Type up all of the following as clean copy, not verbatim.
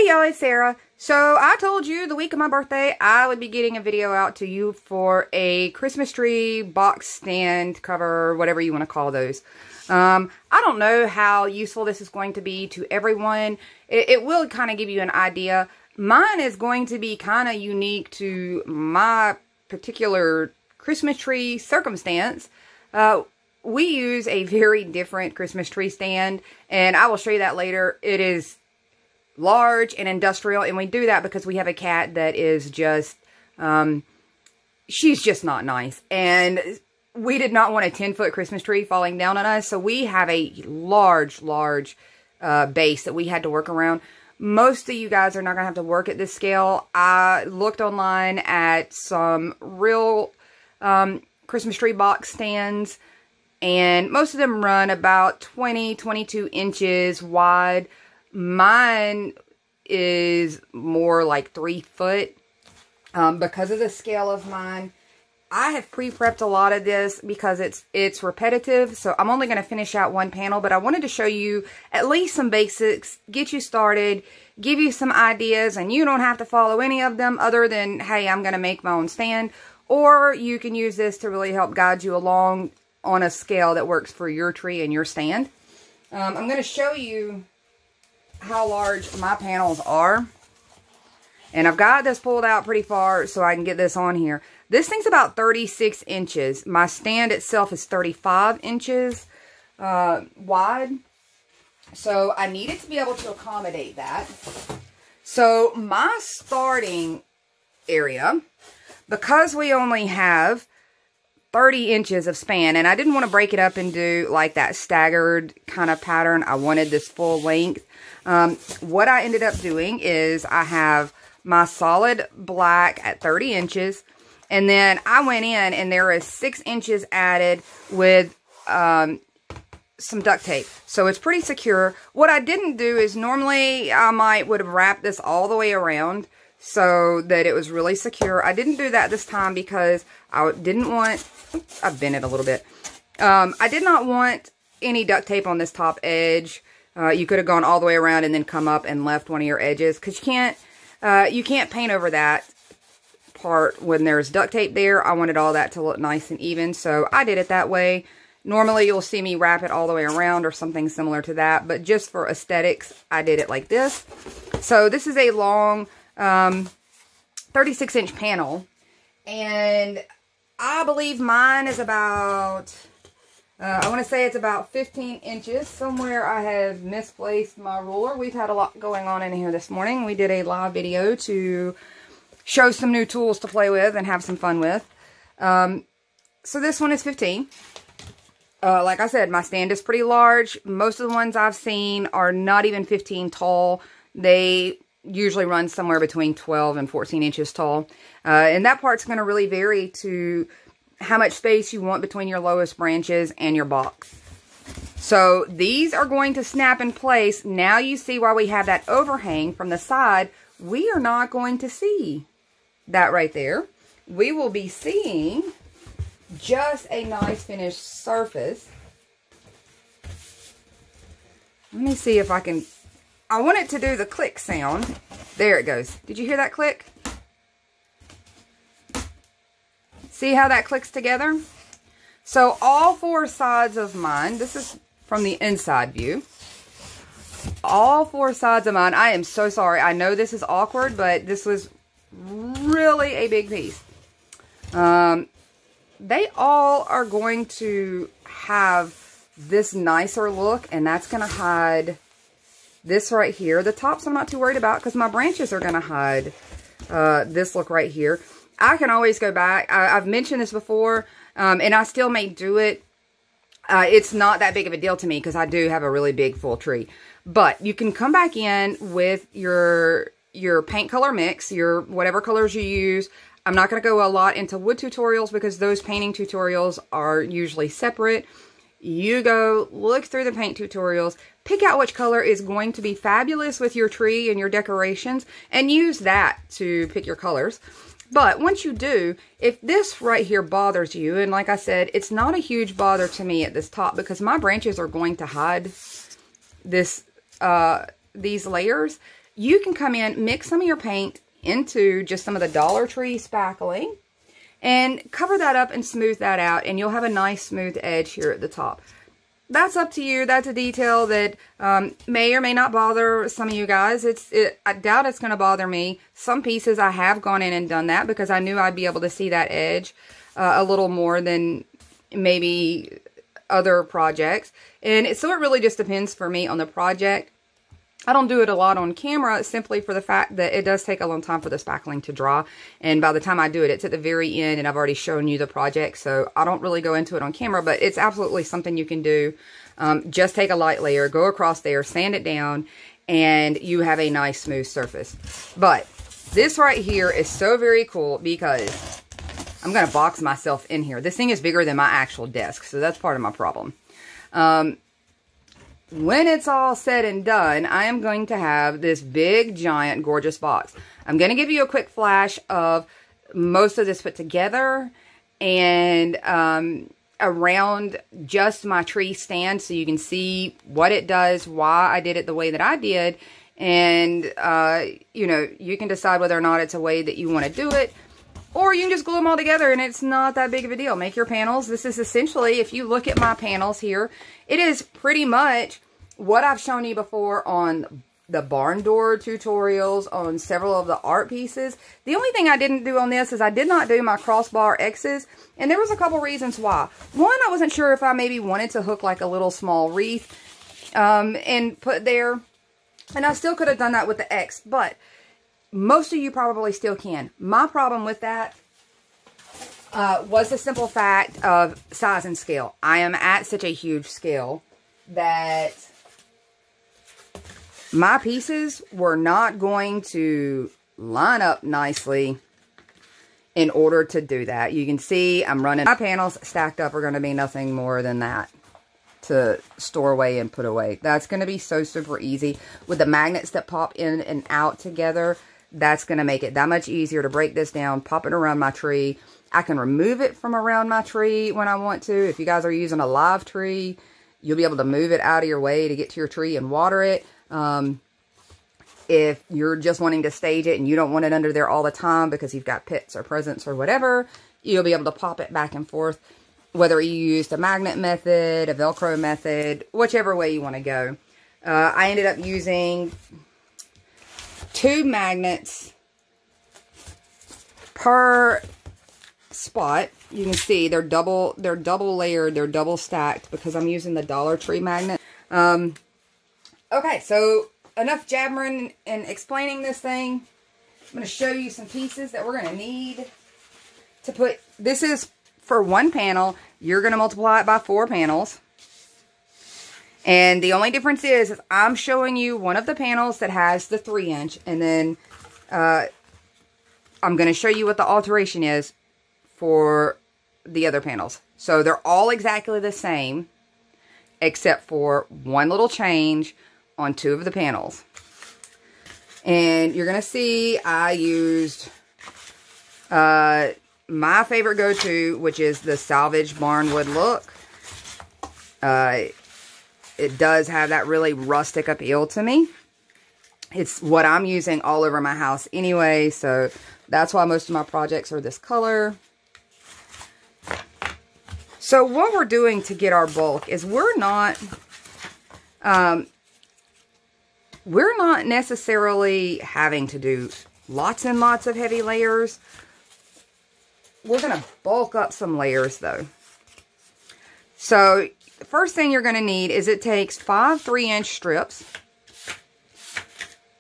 y'all, it's Sarah. So I told you the week of my birthday I would be getting a video out to you for a Christmas tree box stand cover, whatever you want to call those. I don't know how useful this is going to be to everyone. It will kind of give you an idea. Mine is going to be kind of unique to my particular Christmas tree circumstance. We use a very different Christmas tree stand, and I will show you that later. It is large and industrial, and we do that because we have a cat that is just, she's just not nice, and we did not want a 10-foot Christmas tree falling down on us, so we have a large base that we had to work around. Most of you guys are not going to have to work at this scale. I looked online at some real Christmas tree box stands, and most of them run about 22 inches wide. Mine is more like 3 foot because of the scale of mine. I have pre-prepped a lot of this because it's repetitive, so I'm only going to finish out one panel, but I wanted to show you at least some basics, get you started, give you some ideas, and you don't have to follow any of them other than, hey, I'm going to make my own stand, or you can use this to really help guide you along on a scale that works for your tree and your stand. I'm going to show you how large my panels are, and I've got this pulled out pretty far so I can get this on here. This thing's about 36 inches. My stand itself is 35 inches wide, so I needed to be able to accommodate that. So my starting area, because we only have 30 inches of span, and I didn't want to break it up and do like that staggered kind of pattern. I wanted this full length. What I ended up doing is I have my solid black at 30 inches, and then I went in and there is 6 inches added with some duct tape. So it's pretty secure. What I didn't do is normally I would have wrapped this all the way around so that it was really secure. I didn't do that this time because I didn't want, oops, I bent it a little bit. I did not want any duct tape on this top edge. You could have gone all the way around and then come up and left one of your edges, because you can't paint over that part when there's duct tape there. I wanted all that to look nice and even, so I did it that way. Normally you'll see me wrap it all the way around or something similar to that, but just for aesthetics, I did it like this. So this is a long 36-inch panel, and I believe mine is about, I want to say it's about 15 inches. Somewhere I have misplaced my ruler. We've had a lot going on in here this morning. We did a live video to show some new tools to play with and have some fun with. So this one is 15. Like I said, my stand is pretty large. Most of the ones I've seen are not even 15 tall. They usually run somewhere between 12 and 14 inches tall. And that part's going to really vary to how much space you want between your lowest branches and your box. So these are going to snap in place. Now you see why we have that overhang from the side. We are not going to see that right there. We will be seeing just a nice finished surface. Let me see if I can, I want it to do the click sound. There it goes. Did you hear that click? See how that clicks together? So all 4 sides of mine, this is from the inside view. All 4 sides of mine, I am so sorry. I know this is awkward, but this was really a big piece. They all are going to have this nicer look, and that's going to hide this right here. The tops I'm not too worried about because my branches are going to hide this look right here. I can always go back. I've mentioned this before, and I still may do it. It's not that big of a deal to me because I do have a really big full tree. But you can come back in with your paint color mix, your whatever colors you use. I'm not going to go a lot into wood tutorials because those painting tutorials are usually separate. You go look through the paint tutorials, pick out which color is going to be fabulous with your tree and your decorations, and use that to pick your colors. But once you do, if this right here bothers you, and like I said, it's not a huge bother to me at this top because my branches are going to hide this these layers. you can come in, mix some of your paint into just some of the Dollar Tree spackling and cover that up and smooth that out, and you'll have a nice smooth edge here at the top. That's up to you. That's a detail that may or may not bother some of you guys. I doubt it's going to bother me. Some pieces I have gone in and done that because I knew I'd be able to see that edge a little more than maybe other projects. And so it really just depends for me on the project. I don't do it a lot on camera simply for the fact that it does take a long time for the spackling to dry. And by the time I do it, it's at the very end and I've already shown you the project. So I don't really go into it on camera, but it's absolutely something you can do. Just take a light layer, go across there, sand it down, and you have a nice smooth surface. But this right here is so very cool because I'm going to box myself in here. This thing is bigger than my actual desk, so that's part of my problem. When it's all said and done, I am going to have this big, giant, gorgeous box. I'm going to give you a quick flash of most of this put together and around just my tree stand so you can see what it does, why I did it the way that I did, and, you know, you can decide whether or not it's a way that you want to do it, or you can just glue them all together and it's not that big of a deal. Make your panels. This is essentially, if you look at my panels here, it is pretty much what I've shown you before on the barn door tutorials, on several of the art pieces. The only thing I didn't do on this is I did not do my crossbar X's, and there was a couple reasons why. One, I wasn't sure if I maybe wanted to hook like a little small wreath and put there, and I still could have done that with the X, but most of you probably still can. My problem with that was the simple fact of size and scale. I am at such a huge scale that my pieces were not going to line up nicely in order to do that. You can see I'm running, my panels stacked up are going to be nothing more than that to store away and put away. That's going to be so super easy. With the magnets that pop in and out together, that's going to make it that much easier to break this down, pop it around my tree. I can remove it from around my tree when I want to. If you guys are using a live tree, you'll be able to move it out of your way to get to your tree and water it. If you're just wanting to stage it and you don't want it under there all the time because you've got pets or presents or whatever, you'll be able to pop it back and forth. Whether you use the magnet method, a Velcro method, whichever way you want to go. I ended up using 2 magnets per spot. You can see they're double layered, they're double stacked because I'm using the Dollar Tree magnet. Okay, so enough jabbering and explaining this thing. I'm going to show you some pieces that we're going to need to put. This is for one panel. You're going to multiply it by 4 panels. And the only difference is I'm showing you one of the panels that has the 3-inch. And then I'm going to show you what the alteration is for the other panels. So they're all exactly the same, except for one little change on 2 of the panels. And you're going to see I used my favorite go-to, which is the salvage barnwood look. It does have that really rustic appeal to me. It's what I'm using all over my house anyway, so that's why most of my projects are this color. So what we're doing to get our bulk is we're not necessarily having to do lots and lots of heavy layers. We're going to bulk up some layers though. So the first thing you're going to need is it takes 5 3-inch strips.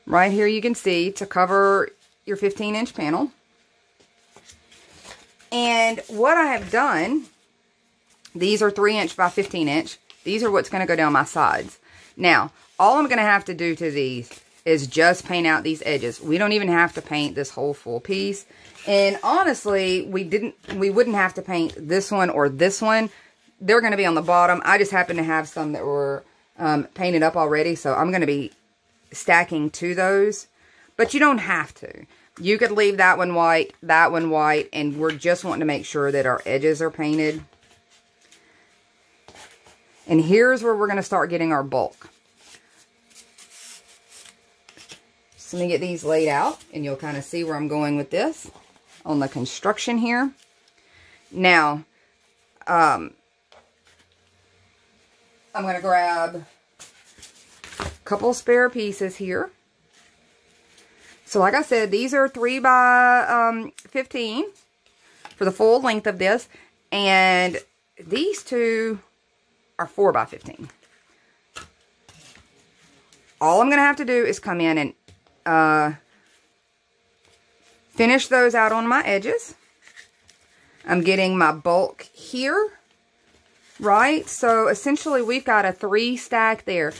Right here you can see to cover your 15-inch panel. And what I have done, these are 3-inch by 15-inch. These are what's going to go down my sides. Now, all I'm going to have to do to these is just paint out these edges. We don't even have to paint this whole full piece. And honestly, we wouldn't have to paint this one or this one. They're going to be on the bottom. I just happen to have some that were painted up already, so I'm going to be stacking to those. But you don't have to. You could leave that one white, and we're just wanting to make sure that our edges are painted. And here's where we're going to start getting our bulk. So let me get these laid out, and you'll kind of see where I'm going with this on the construction here. Now, I'm going to grab a couple spare pieces here. So like I said, these are 3 by 15 for the full length of this. And these two are 4 by 15. All I'm going to have to do is come in and finish those out on my edges. I'm getting my bulk here, right? So essentially we've got a 3 stack there.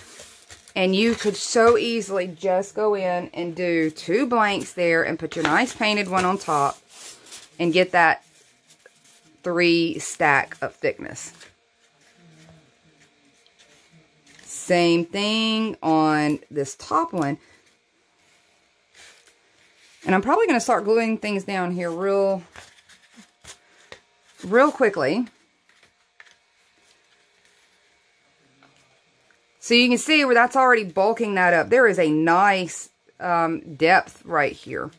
And you could so easily just go in and do 2 blanks there and put your nice painted one on top and get that 3 stack of thickness. Same thing on this top one. And I'm probably going to start gluing things down here real quickly. So you can see where that's already bulking that up. There is a nice depth right here.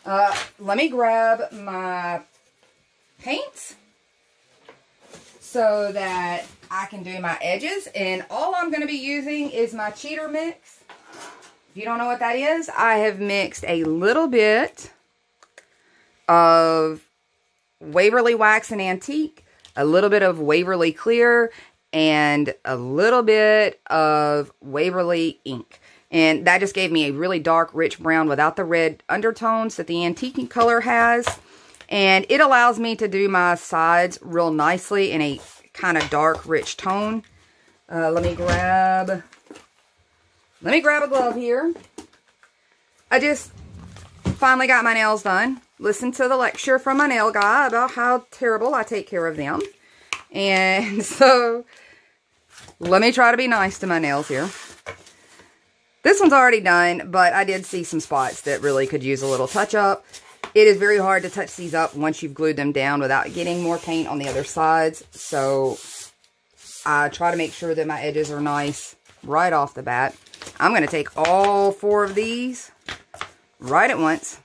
Let me grab my paints so that I can do my edges. And all I'm going to be using is my cheater mix. If you don't know what that is, I have mixed a little bit of Waverly Wax and Antique, a little bit of Waverly Clear, and a little bit of Waverly Ink. And that just gave me a really dark, rich brown without the red undertones that the antique color has. And it allows me to do my sides real nicely in a kind of dark, rich tone. Let me grab a glove here. I just finally got my nails done. Listened to the lecture from my nail guy about how terrible I take care of them. And so, let me try to be nice to my nails here. This one's already done, but I did see some spots that really could use a little touch up. It is very hard to touch these up once you've glued them down without getting more paint on the other sides. So, I try to make sure that my edges are nice right off the bat. I'm going to take all 4 of these right at once.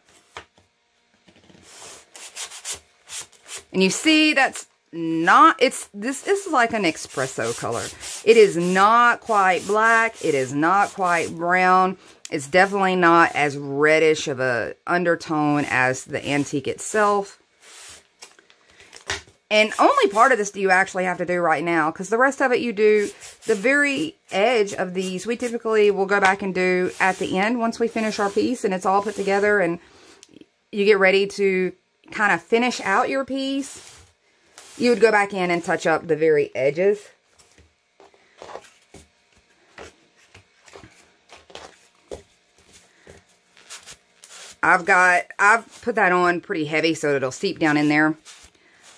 And you see that's not, this is like an espresso color. It is not quite black. It is not quite brown. It's definitely not as reddish of a undertone as the antique itself. And only part of this do you actually have to do right now, because the rest of it you do the very edge of these. We typically will go back and do at the end once we finish our piece and it's all put together and you get ready to kind of finish out your piece. You would go back in and touch up the very edges. I've put that on pretty heavy so it'll seep down in there,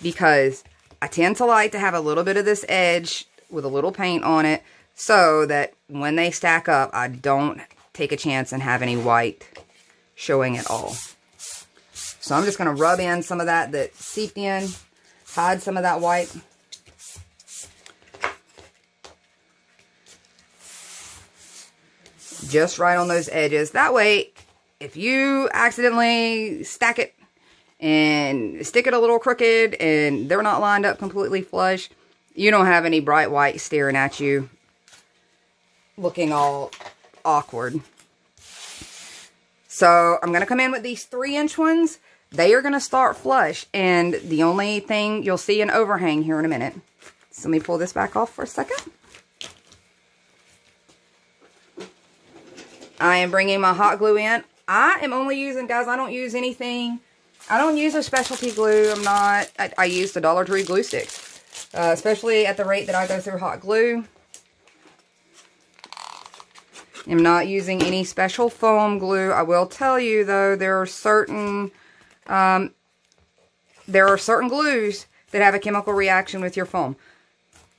because I tend to like to have a little bit of this edge with a little paint on it so that when they stack up, I don't take a chance and have any white showing at all. So I'm just going to rub in some of that seeped in, hide some of that white. Just right on those edges. That way, if you accidentally stack it and stick it a little crooked and they're not lined up completely flush, you don't have any bright white staring at you looking all awkward. So I'm going to come in with these 3-inch ones. They are going to start flush, and the only thing you'll see an overhang here in a minute. So let me pull this back off for a second. I am bringing my hot glue in. I am only using, guys, I don't use anything. I don't use a specialty glue. I use the Dollar Tree glue sticks. Especially at the rate that I go through hot glue. I'm not using any special foam glue. I will tell you, though, there are certain glues that have a chemical reaction with your foam.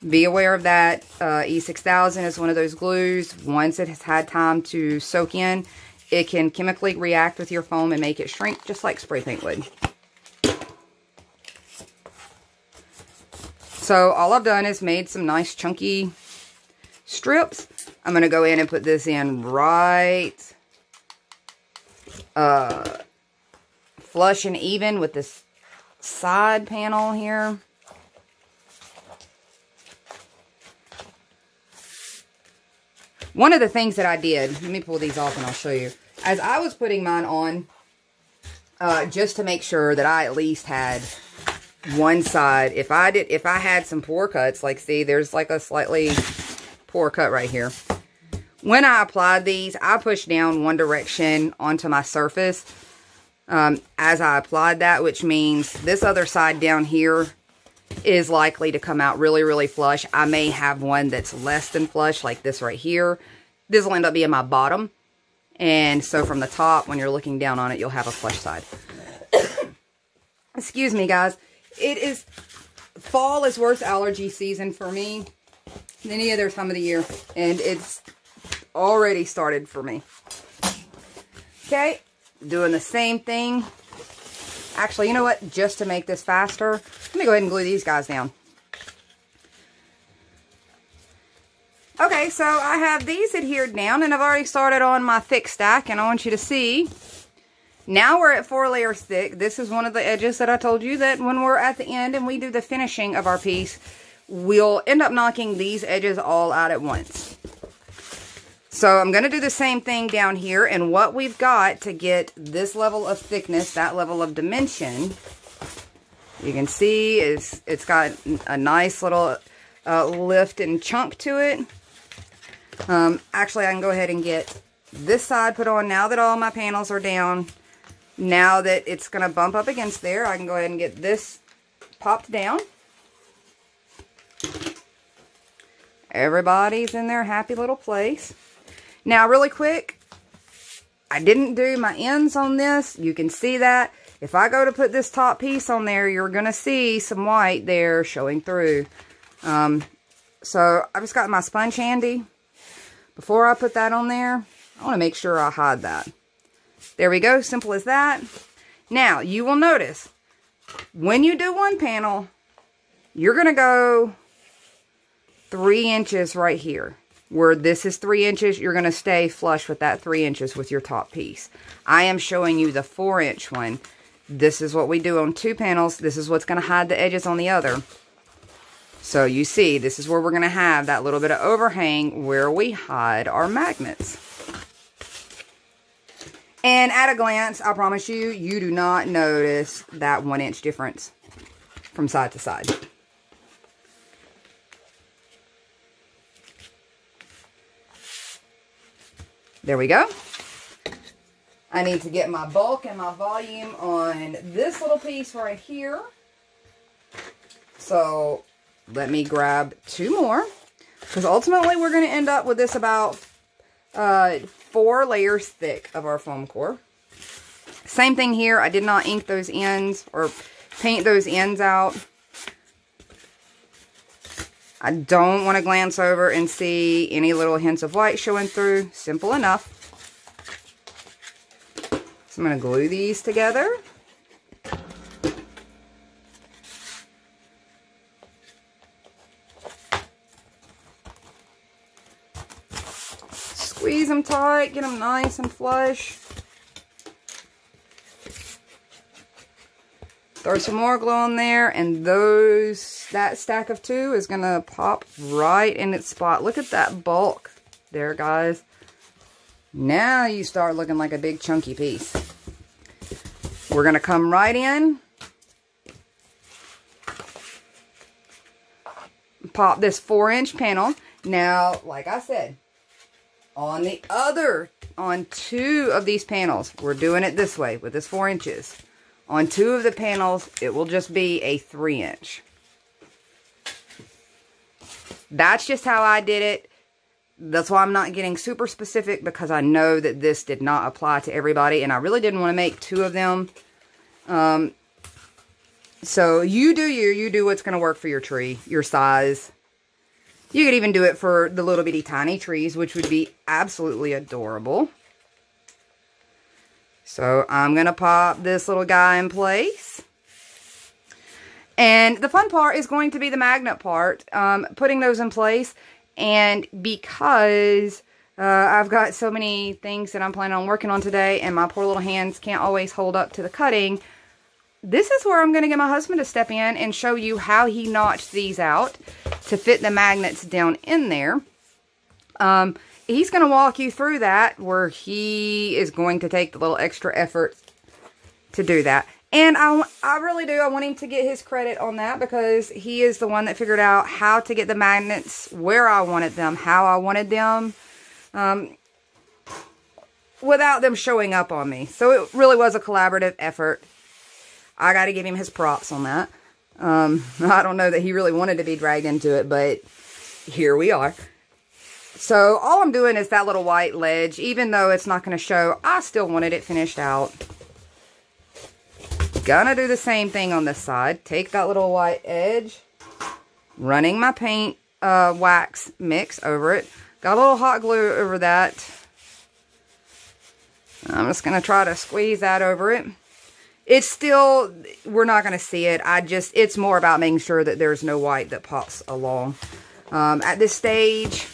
Be aware of that. E6000 is one of those glues. Once it has had time to soak in, it can chemically react with your foam and make it shrink just like spray paint would. So all I've done is made some nice chunky strips. I'm going to go in and put this in right flush and even with this side panel here. One of the things that I did, let me pull these off and I'll show you. As I was putting mine on, just to make sure that I at least had one side. If I had some pore cuts, like see, there's like a slightly pore cut right here. When I applied these, I pushed down one direction onto my surface as I applied that, which means this other side down here is likely to come out really, really flush. I may have one that's less than flush, like this right here. This will end up being my bottom. And so from the top, when you're looking down on it, you'll have a flush side. Excuse me, guys. It is, fall is worst allergy season for me than any other time of the year. And it's already started for me. Okay, doing the same thing. Actually, you know what? Just to make this faster, let me go ahead and glue these guys down. Okay, so I have these adhered down, and I've already started on my thick stack, and I want you to see. Now we're at 4 layers thick. This is one of the edges that I told you that when we're at the end and we do the finishing of our piece, we'll end up knocking these edges all out at once. So I'm going to do the same thing down here, and what we've got to get this level of thickness, that level of dimension, you can see is it's got a nice little lift and chunk to it. Actually, I can go ahead and get this side put on now that all my panels are down. Now that it's going to bump up against there, I can go ahead and get this popped down. Everybody's in their happy little place. Now, really quick, I didn't do my ends on this. You can see that. If I go to put this top piece on there, you're going to see some white there showing through. So, I've just got my sponge handy. Before I put that on there, I want to make sure I hide that. There we go. Simple as that. Now, you will notice, when you do one panel, you're going to go 3 inches right here. Where this is 3 inches, you're going to stay flush with that 3 inches with your top piece. I am showing you the 4-inch one. This is what we do on 2 panels. This is what's going to hide the edges on the other. So you see, this is where we're going to have that little bit of overhang where we hide our magnets. And at a glance, I promise you, you do not notice that 1-inch difference from side to side. There we go. I need to get my bulk and my volume on this little piece right here. So let me grab 2 more. Because ultimately we're going to end up with this about 4 layers thick of our foam core. Same thing here. I did not ink those ends or paint those ends out. I don't want to glance over and see any little hints of white showing through. Simple enough. So I'm going to glue these together. Squeeze them tight, get them nice and flush. Throw some more glue on there, and that stack of 2 is going to pop right in its spot. Look at that bulk there, guys. Now you start looking like a big chunky piece. We're going to come right in. Pop this 4-inch panel. Now, like I said, on 2 of these panels, we're doing it this way with this 4 inches. On 2 of the panels, it will just be a 3-inch. That's just how I did it. That's why I'm not getting super specific, because I know that this did not apply to everybody, and I really didn't want to make 2 of them. So you do what's going to work for your tree, your size. You could even do it for the little bitty tiny trees, which would be absolutely adorable. So I'm going to pop this little guy in place. And the fun part is going to be the magnet part, putting those in place. And because I've got so many things that I'm planning on working on today, and my poor little hands can't always hold up to the cutting, this is where I'm going to get my husband to step in and show you how he notched these out to fit the magnets down in there. He's going to walk you through that, where he is going to take the little extra effort to do that. And I really do. I want him to get his credit on that, because he is the one that figured out how to get the magnets where I wanted them, how I wanted them, without them showing up on me. So it really was a collaborative effort. I got to give him his props on that. I don't know that he really wanted to be dragged into it, but here we are. So all I'm doing is that little white ledge. Even though it's not going to show, I still wanted it finished out. Gonna do the same thing on this side. Take that little white edge, running my paint wax mix over it. Got a little hot glue over that. I'm just gonna try to squeeze that over it. It's still, we're not gonna see it. It's more about making sure that there's no white that pops along. At this stage,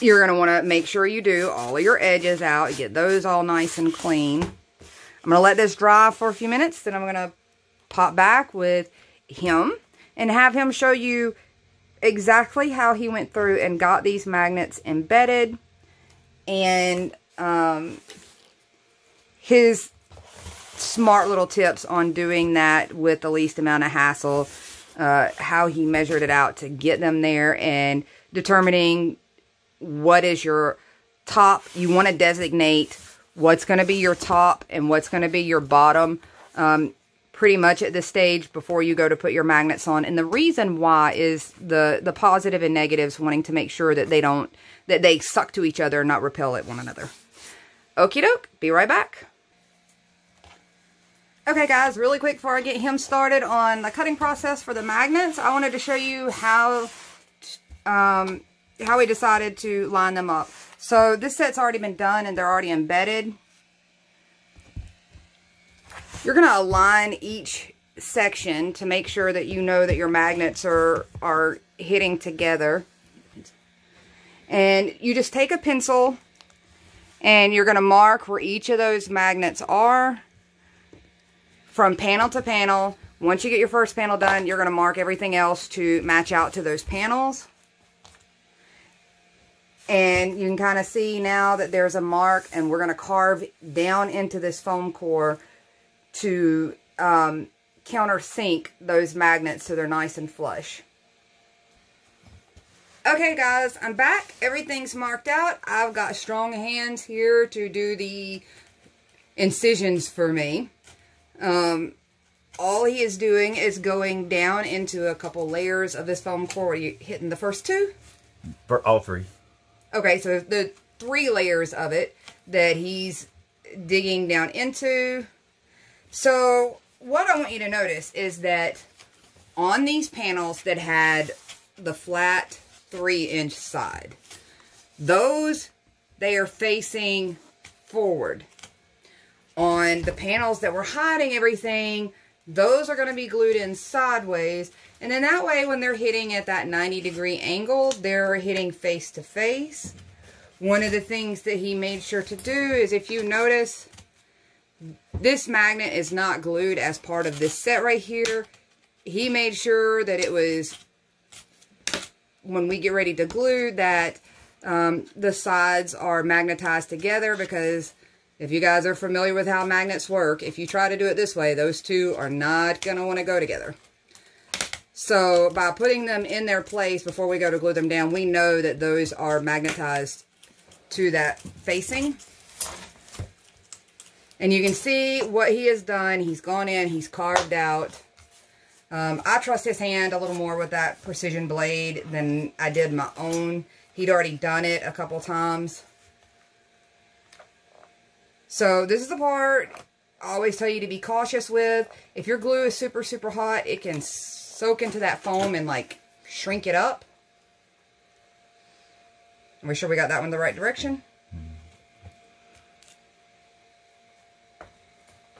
you're gonna wanna make sure you do all of your edges out. Get those all nice and clean. I'm going to let this dry for a few minutes, then I'm going to pop back with him and have him show you exactly how he went through and got these magnets embedded, and his smart little tips on doing that with the least amount of hassle, how he measured it out to get them there, and determining what is your top. You want to designate what's going to be your top and what's going to be your bottom, pretty much at this stage before you go to put your magnets on. And the reason why is the positive and negatives, wanting to make sure that they suck to each other and not repel at one another. Okie doke, be right back. Okay guys, really quick before I get him started on the cutting process for the magnets, I wanted to show you how we decided to line them up. So this set's already been done and they're already embedded. You're going to align each section to make sure that you know that your magnets are hitting together. And you just take a pencil and you're going to mark where each of those magnets are from panel to panel. Once you get your first panel done, you're going to mark everything else to match out to those panels. And you can kind of see now that there's a mark, and we're going to carve down into this foam core to countersink those magnets so they're nice and flush. Okay guys, I'm back. Everything's marked out. I've got strong hands here to do the incisions for me. All he is doing is going down into a couple layers of this foam core. Are you hitting the first two? For all three. Okay, so the 3 layers of it that he's digging down into. So what I want you to notice is that on these panels that had the flat 3-inch side, those, they are facing forward. On the panels that were hiding everything, those are going to be glued in sideways. And then that way, when they're hitting at that 90-degree angle, they're hitting face to face. One of the things that he made sure to do is, if you notice, this magnet is not glued as part of this set right here. He made sure that it was, when we get ready to glue, that the sides are magnetized together, because if you guys are familiar with how magnets work, if you try to do it this way, those two are not going to want to go together. So by putting them in their place before we go to glue them down, we know that those are magnetized to that facing. And you can see what he has done. He's gone in, he's carved out. I trust his hand a little more with that precision blade than I did my own. He'd already done it a couple times. So this is the part I always tell you to be cautious with. If your glue is super, super hot, it can soak into that foam and like shrink it up. Are we sure we got that one the right direction?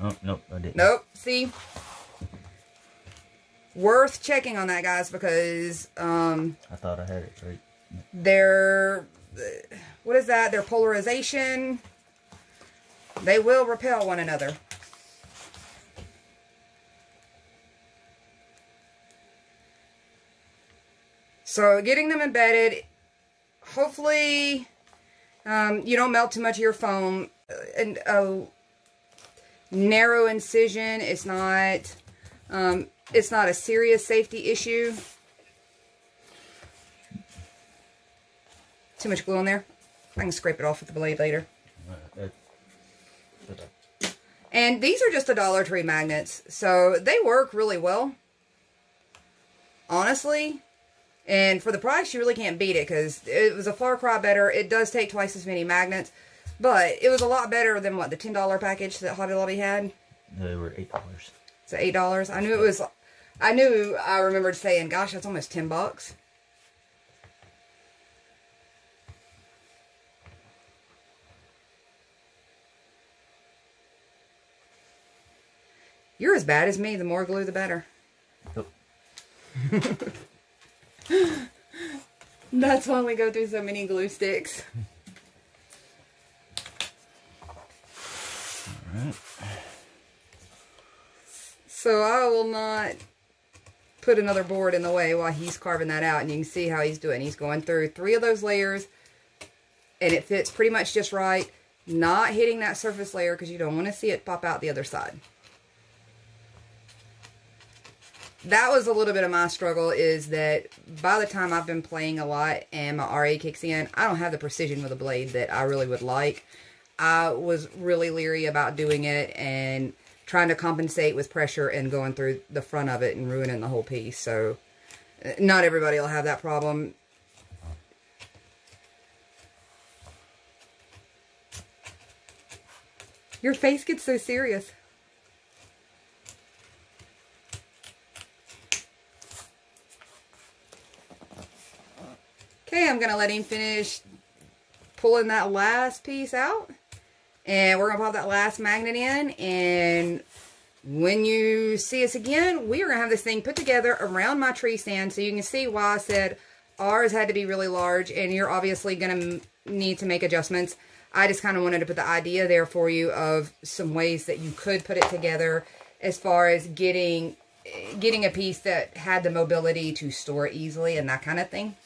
Oh, nope, I didn't. Nope, see? worth checking on that, guys, because I thought I had it right. Their, what is that? Their polarization, they will repel one another. So getting them embedded, hopefully you don't melt too much of your foam. And a narrow incision, it's not a serious safety issue. Too much glue on there. I can scrape it off with the blade later. And these are just the Dollar Tree magnets, so they work really well, honestly. And for the price, you really can't beat it, because it was a far cry better. It does take twice as many magnets, but it was a lot better than, what, the $10 package that Hobby Lobby had? They were $8. So $8. I remembered saying, gosh, that's almost 10 bucks. You're as bad as me. The more glue, the better. Yep. That's why we go through so many glue sticks. Alright. So I will not put another board in the way while he's carving that out. And you can see how he's doing. He's going through 3 of those layers. And it fits pretty much just right. Not hitting that surface layer because you don't want to see it pop out the other side. That was a little bit of my struggle, is that by the time I've been playing a lot and my RA kicks in, I don't have the precision with a blade that I really would like. I was really leery about doing it and trying to compensate with pressure and going through the front of it and ruining the whole piece. So not everybody will have that problem. Your face gets so serious. Okay, I'm going to let him finish pulling that last piece out. And we're going to pop that last magnet in. And when you see us again, we are going to have this thing put together around my tree stand. So you can see why I said ours had to be really large. And you're obviously going to need to make adjustments. I just kind of wanted to put the idea there for you of some ways that you could put it together as far as getting a piece that had the mobility to store easily and that kind of thing.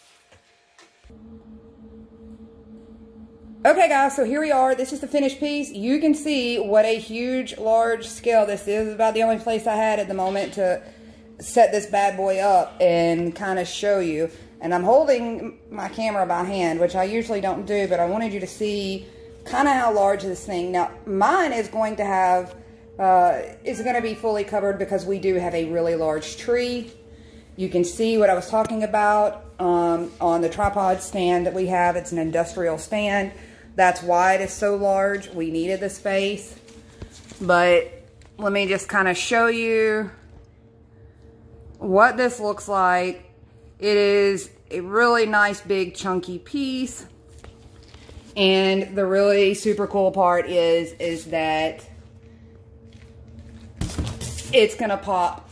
Okay guys, so here we are. This is the finished piece. You can see what a huge, large scale this is. It's about the only place I had at the moment to set this bad boy up and kind of show you. And I'm holding my camera by hand, which I usually don't do, but I wanted you to see kind of how large this thing. Now, mine is going to have, is going to be fully covered because we do have a really large tree. You can see what I was talking about on the tripod stand that we have. It's an industrial stand. That's why it is so large. We needed the space. But let me just kind of show you what this looks like. It is a really nice, big, chunky piece. And the really super cool part is that it's going to pop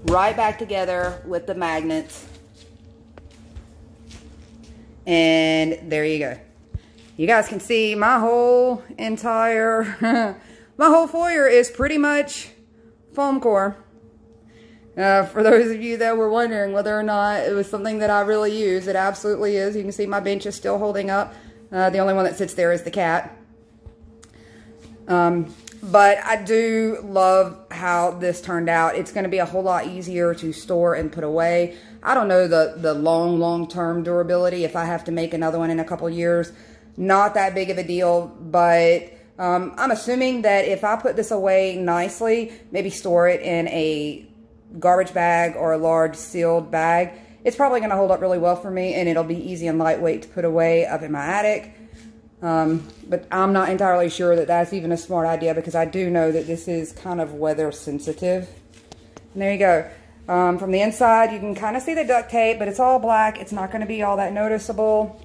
right back together with the magnets. And there you go. You guys can see my whole entire, my whole foyer is pretty much foam core. For those of you that were wondering whether or not it was something that I really use, it absolutely is. You can see my bench is still holding up. The only one that sits there is the cat. But I do love how this turned out. It's going to be a whole lot easier to store and put away. I don't know the long-term durability if I have to make another one in a couple years. Not that big of a deal, but I'm assuming that if I put this away nicely, maybe store it in a garbage bag or a large sealed bag, it's probably going to hold up really well for me, and it'll be easy and lightweight to put away up in my attic. But I'm not entirely sure that that's even a smart idea, because I do know that this is kind of weather sensitive. And there you go. From the inside, you can kind of see the duct tape, but it's all black. It's not going to be all that noticeable.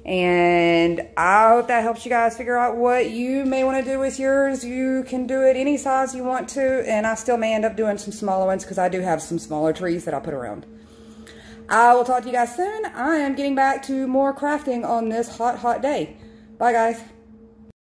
And And I hope that helps you guys figure out what you may want to do with yours. You can do it any size you want to, and I still may end up doing some smaller ones because I do have some smaller trees that I'll put around. I will talk to you guys soon. I am getting back to more crafting on this hot, hot day. Bye, guys.